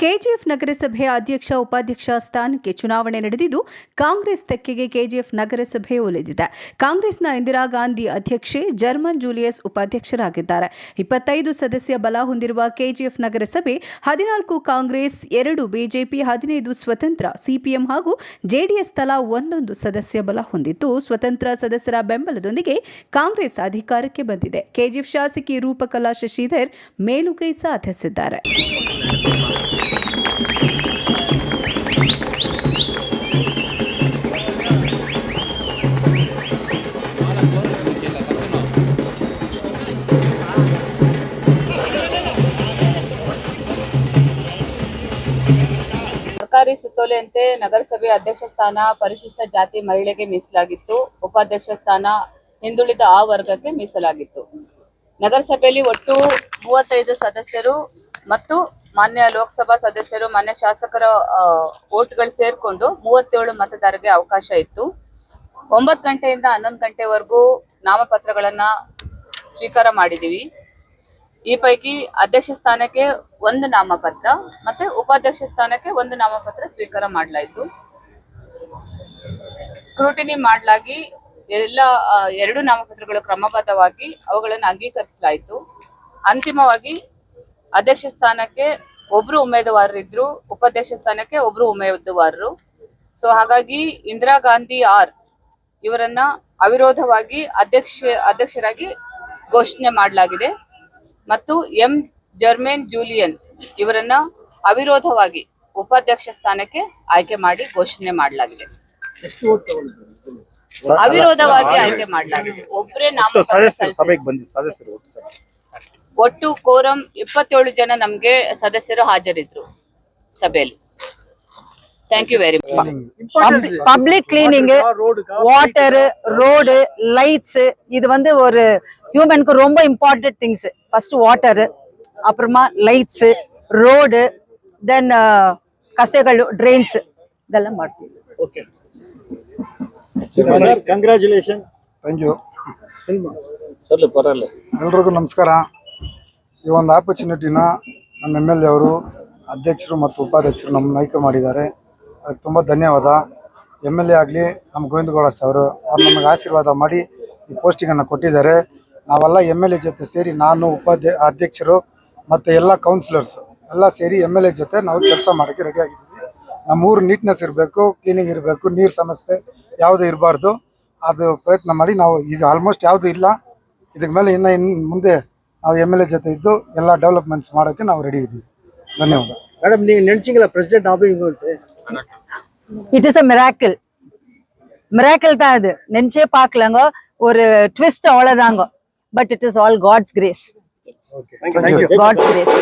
KGF ನಗರಸಭೆ ಅಧ್ಯಕ್ಷ ಉಪಾಧ್ಯಕ್ಷ ಸ್ಥಾನಕ್ಕೆ ಚುನಾವಣೆ ನಡೆದಿದ್ದು ಕಾಂಗ್ರೆಸ್ ತೆಕ್ಕೆಗೆ ಕೆಜಿಎಫ್ ನಗರಸಭೆ ಒಲಿದಿದೆ. ಕಾಂಗ್ರೆಸ್ನ ಇಂದಿರಾ ಗಾಂಧಿ ಅಧ್ಯಕ್ಷೆ, ಜರ್ಮನ್ ಜೂಲಿಯಸ್ ಉಪಾಧ್ಯಕ್ಷರಾಗಿದ್ದಾರೆ. 25 ಸದಸ್ಯ ಬಲ ಹೊಂದಿರುವ ಕೆಜಿಎಫ್ ನಗರಸಭೆ 14 ಕಾಂಗ್ರೆಸ್, 2 ಬಿಜೆಪಿ, 15 ಸ್ವತಂತ್ರ, ಸಿಪಿಎಂ ಹಾಗೂ ಜೆಡಿಎಸ್ ತಲಾ 1 ಸದಸ್ಯ ಬಲ ಹೊಂದಿದ್ದು, ಸ್ವತಂತ್ರ ಸದಸ್ಯರ ಬೆಂಬಲದೊಂದಿಗೆ ಕಾಂಗ್ರೆಸ್ ಅಧಿಕಾರಕ್ಕೆ ಬಂದಿದೆ. ಕೆಜಿಎಫ್ ಶಾಸಕಿ ರೂಪಕಲಾ ಶಶಿಧರ್ ಮೇಲುಗೈ ಸಾಧಿಸಿದ್ದಾರೆ. ಸರ್ಕಾರಿ ಸುತ್ತೋಲೆಯಂತೆ ನಗರಸಭೆ ಅಧ್ಯಕ್ಷ ಸ್ಥಾನ ಪರಿಶಿಷ್ಟ ಜಾತಿ ಮಹಿಳೆಗೆ ಮೀಸಲಾಗಿತ್ತು. ಉಪಾಧ್ಯಕ್ಷ ಸ್ಥಾನ ಹಿಂದುಳಿದ ಆ ವರ್ಗಕ್ಕೆ ಮೀಸಲಾಗಿತ್ತು. ನಗರಸಭೆಯಲ್ಲಿ ಒಟ್ಟು 35 ಸದಸ್ಯರು ಮತ್ತು ಮಾನ್ಯ ಲೋಕಸಭಾ ಸದಸ್ಯರು, ಮಾನ್ಯ ಶಾಸಕರ ಓಟ್ಗಳು ಸೇರ್ಕೊಂಡು 37 ಮತದಾರರಿಗೆ ಅವಕಾಶ ಇತ್ತು. 9 ಗಂಟೆಯಿಂದ 11 ಗಂಟೆವರೆಗೂ ನಾಮಪತ್ರಗಳನ್ನ ಸ್ವೀಕಾರ ಮಾಡಿದೀವಿ. ಈ ಪೈಕಿ ಅಧ್ಯಕ್ಷ ಸ್ಥಾನಕ್ಕೆ 1 ನಾಮಪತ್ರ ಮತ್ತೆ ಉಪಾಧ್ಯಕ್ಷ ಸ್ಥಾನಕ್ಕೆ 1 ನಾಮಪತ್ರ ಸ್ವೀಕಾರ ಮಾಡಲಾಯಿತು. ಸ್ಕ್ರೂಟಿನಿ ಮಾಡಲಾಗಿ ಎಲ್ಲ 2 ನಾಮಪತ್ರಗಳು ಕ್ರಮಬದ್ಧವಾಗಿ ಅವುಗಳನ್ನು ಅಂಗೀಕರಿಸಲಾಯಿತು. ಅಂತಿಮವಾಗಿ ಅಧ್ಯಕ್ಷ ಸ್ಥಾನಕ್ಕೆ ಒಬ್ರು ಉಮೇದುವಾರರಿದ್ರು, ಉಪಾಧ್ಯಕ್ಷ ಸ್ಥಾನಕ್ಕೆ ಒಬ್ರು ಉಮೇದುವಾರರು. ಸೊ ಹಾಗಾಗಿ ಇಂದಿರಾ ಗಾಂಧಿ ಆರ್ ಇವರನ್ನ ಅವಿರೋಧವಾಗಿ ಅಧ್ಯಕ್ಷರಾಗಿ ಘೋಷಣೆ ಮಾಡಲಾಗಿದೆ ಮತ್ತು ಎಂ ಜರ್ಮೇನ್ ಜೂಲಿಯನ್ ಇವರನ್ನ ಅವಿರೋಧವಾಗಿ ಉಪಾಧ್ಯಕ್ಷ ಸ್ಥಾನಕ್ಕೆ ಆಯ್ಕೆ ಮಾಡಿ ಘೋಷಣೆ ಮಾಡಲಾಗಿದೆ. ಅವಿರೋಧವಾಗಿ ಆಯ್ಕೆ ಮಾಡಲಾಗಿದೆ. ಒಬ್ಬರೇ ಒಟ್ಟು ಕೋರಂ 27 ಜನ ನಮ್ಗೆ ಸದಸ್ಯರು ಹಾಜರಿದ್ರು ಸಭೆಯಲ್ಲಿ. Thank you very much. Public cleaning, water, road, lights, இது வந்து ஒரு ஹியூமனுக்கு ரொம்ப இம்பார்ட்டன்ட் திங்ஸ். ஃபர்ஸ்ட் வாட்டர், அப்புறமா லைட்ஸ், ரோடு, தென் கசைகள், ட்ரெயின்ஸ் இதெல்லாம் ಮಾಡ್ತೀವಿ. Okay sir, congratulation. Thank you. Sir ಪರಲ್ಲ ಎಲ್ರಿಗೂ ನಮಸ್ಕಾರ. ಈ ಒಂದು ಆಪರ್ಚುನಿಟಿನ ನಮ್ಮ MLA ಅವರು, ಅಧ್ಯಕ್ಷರು ಮತ್ತು ಉಪಾಧ್ಯಕ್ಷರು ನಮ್ಮನ್ನು ಆಯ್ಕೆ ಮಾಡಿದ್ದಾರೆ. ಅದಕ್ಕೆ ತುಂಬ ಧನ್ಯವಾದ. MLA ಆಗಲಿ ನಮ್ಮ ಗೋವಿಂದಗೌಡ ಅವರು ನಮಗೆ ಆಶೀರ್ವಾದ ಮಾಡಿ ಈ ಪೋಸ್ಟಿಂಗನ್ನು ಕೊಟ್ಟಿದ್ದಾರೆ. ನಾವೆಲ್ಲ MLA ಜೊತೆ ಸೇರಿ, ನಾನು ಅಧ್ಯಕ್ಷರು ಮತ್ತು ಎಲ್ಲ ಕೌನ್ಸಿಲರ್ಸು ಎಲ್ಲ ಸೇರಿ MLA ಜೊತೆ ನಾವು ಕೆಲಸ ಮಾಡೋಕ್ಕೆ ರೆಡಿ ಆಗಿದ್ದೀವಿ. ನಮ್ಮ ಊರು ನೀಟ್ನೆಸ್ ಇರಬೇಕು, ಕ್ಲೀನಿಂಗ್ ಇರಬೇಕು, ನೀರು ಸಮಸ್ಯೆ ಯಾವುದೂ ಇರಬಾರ್ದು. ಅದು ಪ್ರಯತ್ನ ಮಾಡಿ ನಾವು ಈಗ ಆಲ್ಮೋಸ್ಟ್ ಯಾವುದೂ ಇಲ್ಲ. ಇದಕ್ಕೆ ಮೇಲೆ ಇನ್ನು ಮುಂದೆ ನಾವು MLA ಜೊತೆ ಇದ್ದು ಎಲ್ಲ ಡೆವಲಪ್ಮೆಂಟ್ಸ್ ಮಾಡೋಕ್ಕೆ ನಾವು ರೆಡಿ ಇದ್ದೀವಿ. ಧನ್ಯವಾದ. ಮೇಡಮ್, ನೀವು ನೆನ್ಸಿಂಗಲ್ಲ ಪ್ರೆಸಿಡೆಂಟ್ ಆಗೋದು? It is a miracle. Miracle தான் இது. நெஞ்சே பார்க்கலங்க, ஒரு ட்விஸ்ட் அவ்வளவுதாங்க. But it is all God's grace. Thank you. God's grace.